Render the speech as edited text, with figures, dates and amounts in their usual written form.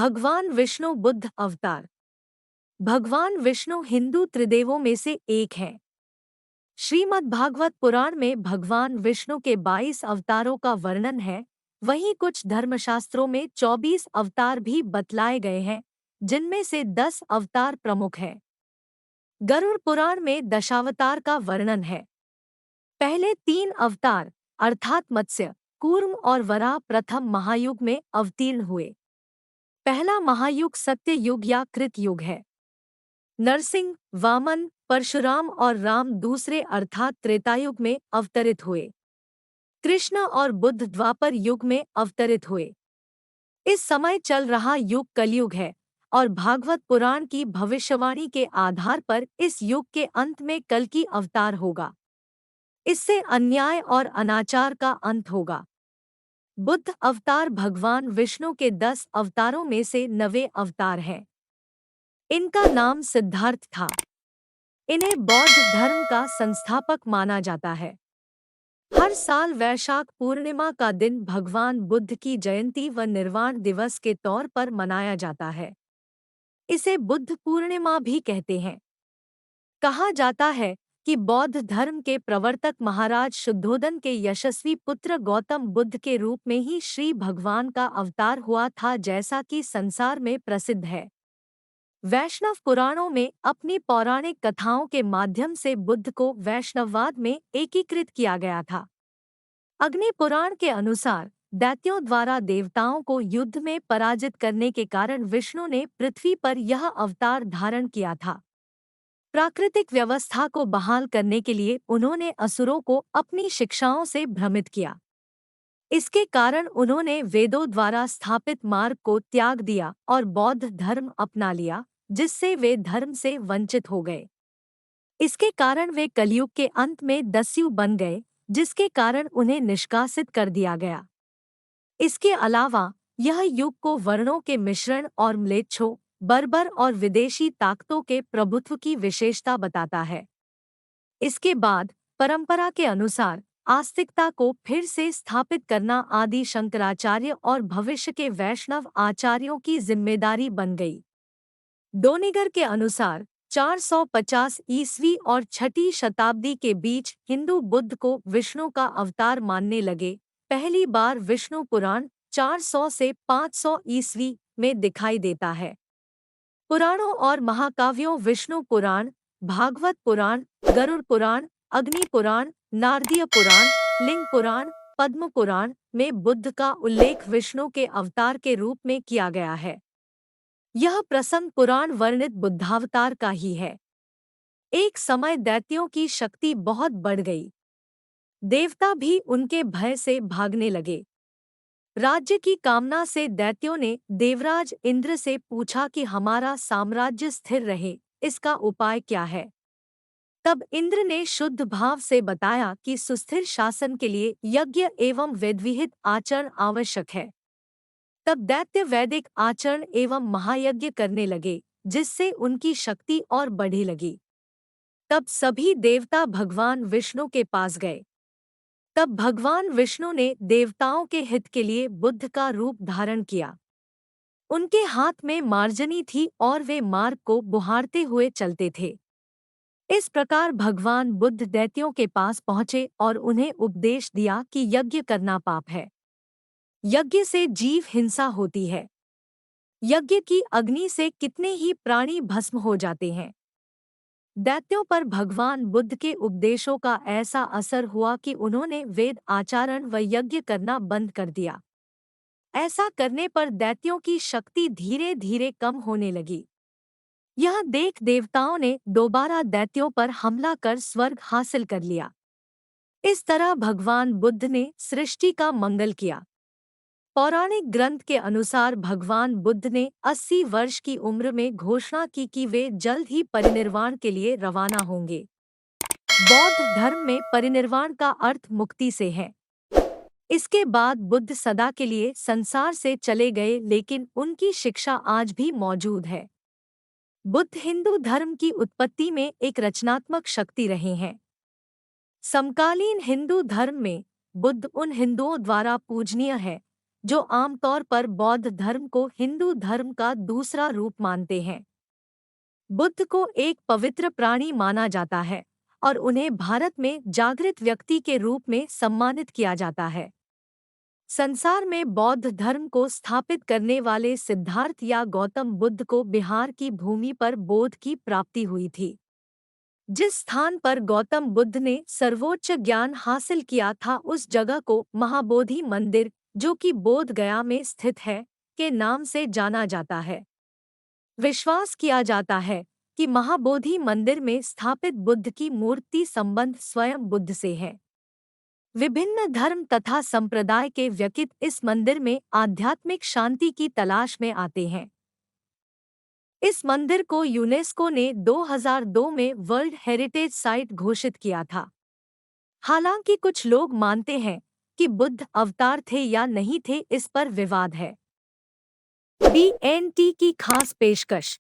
भगवान विष्णु बुद्ध अवतार। भगवान विष्णु हिंदू त्रिदेवों में से एक हैं। श्रीमद् भागवत पुराण में भगवान विष्णु के 22 अवतारों का वर्णन है। वहीं कुछ धर्मशास्त्रों में 24 अवतार भी बतलाए गए हैं, जिनमें से 10 अवतार प्रमुख हैं। गरुड़ पुराण में दशावतार का वर्णन है। पहले 3 अवतार अर्थात मत्स्य, कूर्म और वराह प्रथम महायुग में अवतीर्ण हुए। पहला महायुग सत्य युग या कृत युग है। नरसिंह, वामन, परशुराम और राम दूसरे अर्थात त्रेतायुग में अवतरित हुए। कृष्ण और बुद्ध द्वापर युग में अवतरित हुए। इस समय चल रहा युग कलयुग है और भागवत पुराण की भविष्यवाणी के आधार पर इस युग के अंत में कल्कि अवतार होगा। इससे अन्याय और अनाचार का अंत होगा। बुद्ध अवतार भगवान विष्णु के 10 अवतारों में से 9वें अवतार हैं। इनका नाम सिद्धार्थ था। इन्हें बौद्ध धर्म का संस्थापक माना जाता है। हर साल वैशाख पूर्णिमा का दिन भगवान बुद्ध की जयंती व निर्वाण दिवस के तौर पर मनाया जाता है। इसे बुद्ध पूर्णिमा भी कहते हैं। कहा जाता है कि बौद्ध धर्म के प्रवर्तक महाराज शुद्धोदन के यशस्वी पुत्र गौतम बुद्ध के रूप में ही श्री भगवान का अवतार हुआ था, जैसा कि संसार में प्रसिद्ध है। वैष्णव पुराणों में अपनी पौराणिक कथाओं के माध्यम से बुद्ध को वैष्णववाद में एकीकृत किया गया था। अग्नि पुराण के अनुसार दैत्यों द्वारा देवताओं को युद्ध में पराजित करने के कारण विष्णु ने पृथ्वी पर यह अवतार धारण किया था। प्राकृतिक व्यवस्था को बहाल करने के लिए उन्होंने असुरों को अपनी शिक्षाओं से भ्रमित किया। इसके कारण उन्होंने वेदों द्वारा स्थापित मार्ग को त्याग दिया और बौद्ध धर्म अपना लिया, जिससे वे धर्म से वंचित हो गए। इसके कारण वे कलयुग के अंत में दस्यु बन गए, जिसके कारण उन्हें निष्कासित कर दिया गया। इसके अलावा यह युग को वर्णों के मिश्रण और म्लेच्छों, बर्बर और विदेशी ताकतों के प्रभुत्व की विशेषता बताता है। इसके बाद परंपरा के अनुसार आस्तिकता को फिर से स्थापित करना आदि शंकराचार्य और भविष्य के वैष्णव आचार्यों की जिम्मेदारी बन गई। डोनेगर के अनुसार 450 ईस्वी और 6ठी शताब्दी के बीच हिंदू बुद्ध को विष्णु का अवतार मानने लगे। पहली बार विष्णु पुराण 400 से 500 ईस्वी में दिखाई देता है। पुराणों और महाकाव्यों विष्णु पुराण, भागवत पुराण, गरुड़ पुराण, अग्नि पुराण, नारदीय पुराण, लिंग पुराण, पद्म पुराण में बुद्ध का उल्लेख विष्णु के अवतार के रूप में किया गया है। यह प्रसंग पुराण वर्णित बुद्धावतार का ही है। एक समय दैत्यों की शक्ति बहुत बढ़ गई। देवता भी उनके भय से भागने लगे। राज्य की कामना से दैत्यों ने देवराज इंद्र से पूछा कि हमारा साम्राज्य स्थिर रहे, इसका उपाय क्या है। तब इंद्र ने शुद्ध भाव से बताया कि सुस्थिर शासन के लिए यज्ञ एवं वेदविहित आचरण आवश्यक है। तब दैत्य वैदिक आचरण एवं महायज्ञ करने लगे, जिससे उनकी शक्ति और बढ़ने लगी। तब सभी देवता भगवान विष्णु के पास गए। तब भगवान विष्णु ने देवताओं के हित के लिए बुद्ध का रूप धारण किया। उनके हाथ में मार्जनी थी और वे मार्ग को बुहारते हुए चलते थे। इस प्रकार भगवान बुद्ध दैत्यों के पास पहुँचे और उन्हें उपदेश दिया कि यज्ञ करना पाप है। यज्ञ से जीव हिंसा होती है। यज्ञ की अग्नि से कितने ही प्राणी भस्म हो जाते हैं। दैत्यों पर भगवान बुद्ध के उपदेशों का ऐसा असर हुआ कि उन्होंने वेद आचरण व यज्ञ करना बंद कर दिया। ऐसा करने पर दैत्यों की शक्ति धीरे धीरे कम होने लगी। यह देख देवताओं ने दोबारा दैत्यों पर हमला कर स्वर्ग हासिल कर लिया। इस तरह भगवान बुद्ध ने सृष्टि का मंगल किया। पौराणिक ग्रंथ के अनुसार भगवान बुद्ध ने 80 वर्ष की उम्र में घोषणा की कि वे जल्द ही परिनिर्वाण के लिए रवाना होंगे। बौद्ध धर्म में परिनिर्वाण का अर्थ मुक्ति से है। इसके बाद बुद्ध सदा के लिए संसार से चले गए, लेकिन उनकी शिक्षा आज भी मौजूद है। बुद्ध हिंदू धर्म की उत्पत्ति में एक रचनात्मक शक्ति रहे हैं। समकालीन हिंदू धर्म में बुद्ध उन हिंदुओं द्वारा पूजनीय है जो आमतौर पर बौद्ध धर्म को हिंदू धर्म का दूसरा रूप मानते हैं। बुद्ध को एक पवित्र प्राणी माना जाता है और उन्हें भारत में जागृत व्यक्ति के रूप में सम्मानित किया जाता है। संसार में बौद्ध धर्म को स्थापित करने वाले सिद्धार्थ या गौतम बुद्ध को बिहार की भूमि पर बोध की प्राप्ति हुई थी। जिस स्थान पर गौतम बुद्ध ने सर्वोच्च ज्ञान हासिल किया था उस जगह को महाबोधि मंदिर, जो कि बोध गया में स्थित है, के नाम से जाना जाता है। विश्वास किया जाता है कि महाबोधि मंदिर में स्थापित बुद्ध की मूर्ति संबंध स्वयं बुद्ध से है। विभिन्न धर्म तथा संप्रदाय के व्यक्ति इस मंदिर में आध्यात्मिक शांति की तलाश में आते हैं। इस मंदिर को यूनेस्को ने 2002 में वर्ल्ड हेरिटेज साइट घोषित किया था। हालांकि कुछ लोग मानते हैं कि बुद्ध अवतार थे या नहीं थे, इस पर विवाद है। BNT की खास पेशकश।